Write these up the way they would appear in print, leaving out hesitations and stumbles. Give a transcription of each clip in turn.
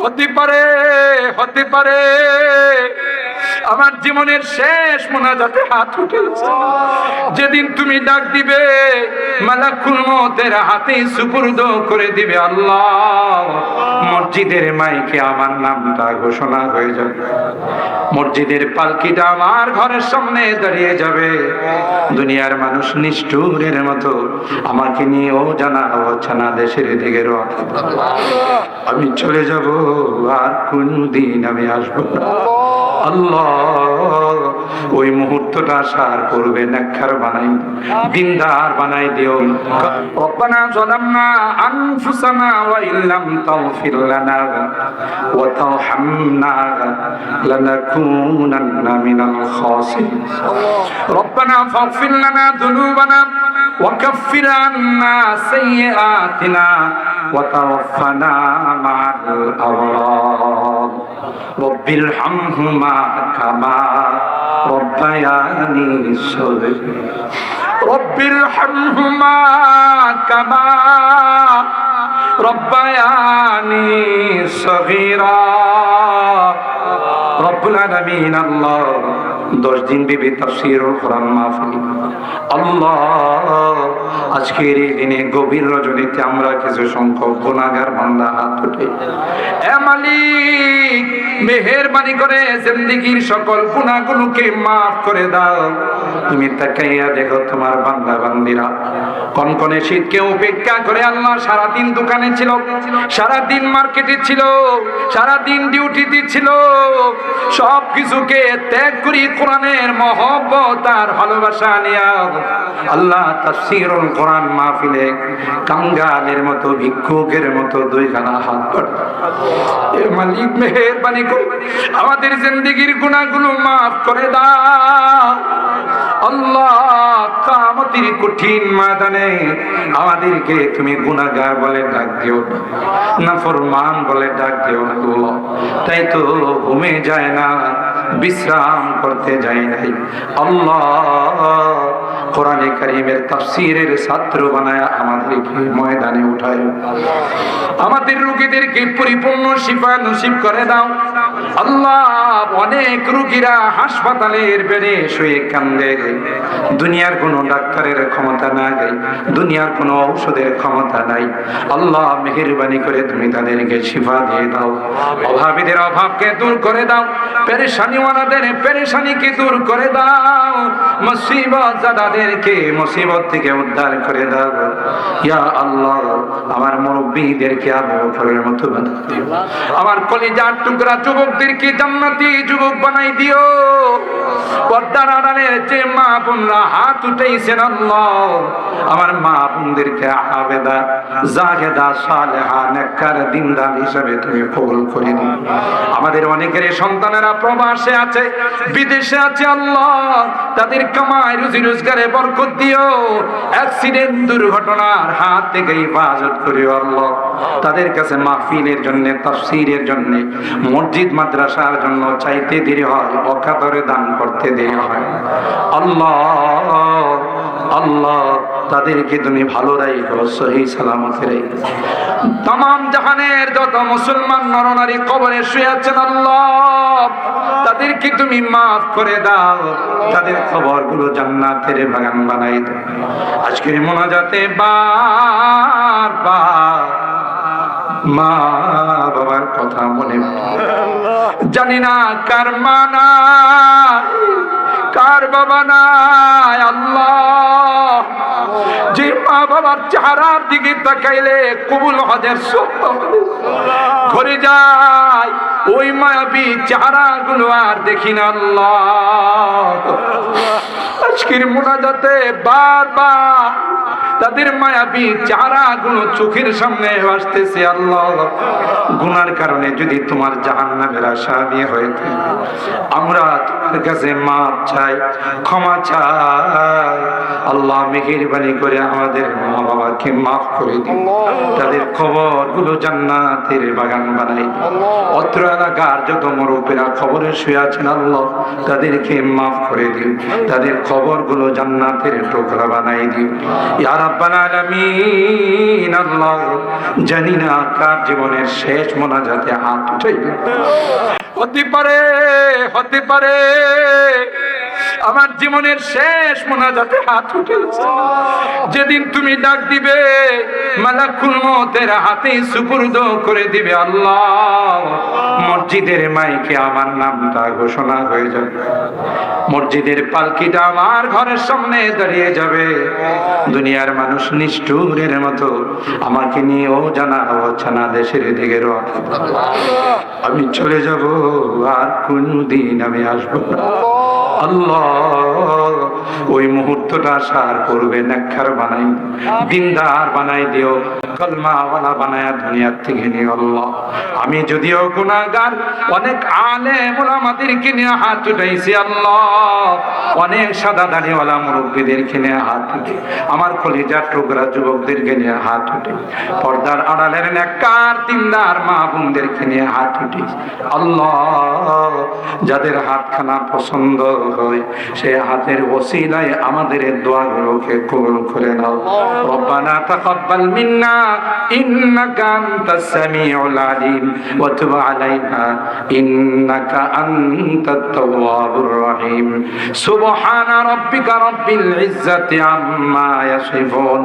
হতে পারে আমার জীবনের শেষ মোনাজাতে হাত উঠেছে। যেদিন তুমি ডাক দিবে, মালাকুল মউতের হাতে সুপুর্দ করে দিবে আল্লাহ, মসজিদের মাইকে আমার নামটা ঘোষণা হয়ে যাবে, মসজিদের পালকিটা আমার ঘরের সামনে দাঁড়িয়ে যাবে। দুনিয়ার মানুষ নিষ্ঠুরের মতো আমাকে নিয়েও জানা হচ্ছে না দেশের দিকে রওনা। আমি চলে যাব, আর কোনদিন আমি আসবো না। আল্লাহ ওই মুহূর্তটা সার করবে, নেককার বানাই, দিনদার বানাই দিও। রব্বানা যালামনা আনফুসানা ওয়া ইল্লাম তাগফির লানা ওয়া তারহামনা লানাকুনান্না মিনাল খাসিরিন। রব্বানা ফাগফির লানা যুনুবানা ওয়া কাফফির আন্না সাইয়্যাতিনা ওয়া তাওয়াফানা মা'আল আবরার। রব্বির হামহুমা কামা রব্বায়ানি সগীরা। রব্বির হামহুমা কামা রব্বায়ানি সগীরা। রব্বুল আলামিন আল্লাহ 10 দিন বিবি তাফসীরুল কোরআন মাহফিল, আল্লাহ আজকের এই দিনে গভীর রজনীতে আমরা কিছু সংখ্যক গুনাহগার বান্দা হাত উঠে, এ মালিক মেহেরবানি করে জিন্দেগীর সকল গুনাহগুলোকে maaf করে দাও। তুমি তাকাইয়া দেখো তোমার বান্দা বান্দিরা কনকনে শীতকে উপেক্ষা করে আল্লাহ সারা দিন দোকানে ছিল, সারা দিন মার্কেটে ছিল, সারা দিন ডিউটিতে ছিল, সব কিছুকে ত্যাগ করে কোরআনের মহব্বত আর ভালোবাসা নিয়ে আল্লাহ তাফসীরুল কোরআন মাহফিলে কাঙ্গালের মতো ভিক্ষুকের মতো দুইখানা হাত পাড়ে। এ মালিক মেহেরবানি করে আমাদের জিন্দেগীর গুনাহগুলো maaf করে দাও। আল্লাহ কিয়ামতের কঠিন ময়দানে আমাদেরকে তুমি গুনাহগার বলে ডাক দিও না, নাফরমান বলে ডাক দিও না আল্লাহ। তাই তো ঘুমে যায় না, বিশ্রাম করতে যায় নাই আল্লাহ। কোরআনে কারীমের তাফসীরের ছাত্র বানায়া আমাদেরকে ময়দানে উঠায়, আমাদের রোগীদেরকে পরিপূর্ণ শিফা নসিব করে দাও আল্লাহ। অনেক রোগীরা হাসপাতালের বেডে শুয়ে কান্দে, দুনিয়ার কোনো ডাক্তারের ক্ষমতা নাই, দুনিয়ার কোনো ঔষধের ক্ষমতা নাই আল্লাহ। মেহেরবানি করে তুমি তাদেরকে শিফা দিয়ে দাও, অভাবীদের অভাবকে দূর করে দাও, পেরেশানিওয়ালাদের পেরেশানিকে দূর করে দাও, মুসিবত জাদাদেরকে মুসিবত থেকে উদ্ধার করে দাও ইয়া আল্লাহ। আমার মুরব্বিদেরকে আবু বকরের মতো বানাই দিও, আমার কলিজার টুকরা যুবকদেরকে জান্নাতি যুবক বানাই দিও। পর্দার আড়ালের যে মা বোনরা হাত উঠাইছেন আল্লাহ, আমার মা বোনদেরকে আবেদা জাহেদা সালেহা নেককার দিনদার হিসেবে তুমি কবুল করে নিও। আমাদের অনেকের সন্তানেরা প্রবাসে আছে, বিদেশে আছে আল্লাহ, তাদের কামাই রুজি রোজগারে বরকত দিও, অ্যাক্সিডেন্ট দুর্ঘটনার হাত থেকে হেফাজত করিও আল্লাহ। তাদের কাছে মাহফিলের জন্য, তাফসীরের জন্য, মসজিদ মাদ্রাসার জন্য চাইতে দেরি হয়, অকাতরে দান করতে দেরি হয় আল্লাহ। আল্লাহ তাদেরকে তুমি ভালো রাখো, সহি সালামতে রাখো। তামাম জাহানের যত মুসলমান নরনারী কবরে শুয়ে আছেন আল্লাহ, তাদেরকে তুমি maaf করে দাও, তাদের কবরগুলো জান্নাতের বাগান বানাই দাও। আজকের মোনাজাতে বারবার মা বাবার কথা মনে পড়ে, জানি না কার মা নাই, কার বাবা নাই আল্লাহ। যে মা বাবার চেহারার দিকে তাকাইলে কবুল হজের সওয়াব ঘরে যায়, ওই মায়াবী চেহারাগুলো আর দেখি না আল্লাহ। আজকের মুনাজাতে বারবার তাদের মায়াবী চেহারাগুলো চোখের সামনে আসতেছে আল্লাহ। গুনার কারণে যদি তোমার জাহান্নামের আসামি হয়ে থাকে, আমরা তোমার কাছে মাপ চাই, ক্ষমা চাই আল্লাহ। মেহেরবানি করে আমাদের মা বাবাকে মাফ করে দিন, তাদের কবরগুলো জান্নাতের বাগান বানাই দিন। অত্র এলাকার যত মুরব্বিরা কবরে শুয়ে আছেন আল্লাহ, তাদেরকে মাফ করে দিন, তাদের কবরগুলো জান্নাতের টুকরা বানাই দিন ইয়া রাব্বি। রাব্বাল আলামিন। আল্লাহ জানি না কার জীবনের শেষ মোনাজাতে হাত উঠাইবে। হতে পারে আমার জীবনের শেষ মোনাজাতে হাত উঠেছে। যেদিন তুমি ডাক দিবে মালাকুল মউতের হাতে সুপুর্দ করে দিবে আল্লাহ, মসজিদের মাইকে আমার নামটা ঘোষণা হয়ে যাবে, মসজিদের পালকিটা আমার ঘরের সামনে দাঁড়িয়ে যাবে। দুনিয়ার মানুষ নিষ্ঠুরের মতো আমাকে নিয়েও জানা দেশের দিকে আমি চলে যাব, আর কোনদিন আমি আসবো না। আল্লাহ ওই মুহূর্তটা আসার পূর্বে নেককার বানাই, দিনদার বানাই দিও, কলমাওয়ালা বানায়া দুনিয়ার থেকে নিয়ে। আল্লাহ আমি যদিও গুনাহগার, অনেক আলেম ওলামাদেরকে নিয়ে হাত উঠাইছি আল্লাহ, অনেক সাদা দাড়িওয়ালা মুরব্বীদেরকে নিয়ে হাত উঠে, আমার কলিজার টুকরা যুবকদেরকে নিয়ে হাত উঠে, পর্দার আড়ালের নেককার দিনদার মা বোনদেরকে নিয়ে হাত উঠে। আল্লাহ যাদের হাতখানা পছন্দ হয় সে হাতের ওসিলায় আমাদের দোয়াগুলোকে কবুল করে নাও। রব্বানা তাকাব্বাল মিন্না ইন্নাকা আনতাস সামিউল আলিম ওয়া তুব আলাইনা ইন্নাকা আনতাত তাওয়াবুর রহিম। সুবহানা রাব্বিকা রাব্বিল ইজ্জাতি আম্মা ইয়াসিফুন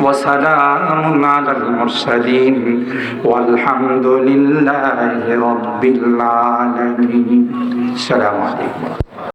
ওয়া সালামুন আলাল মুরসালিন ওয়ালহামদুলিল্লাহি রাব্বিল আলামিন। আসসালামু আলাইকুম।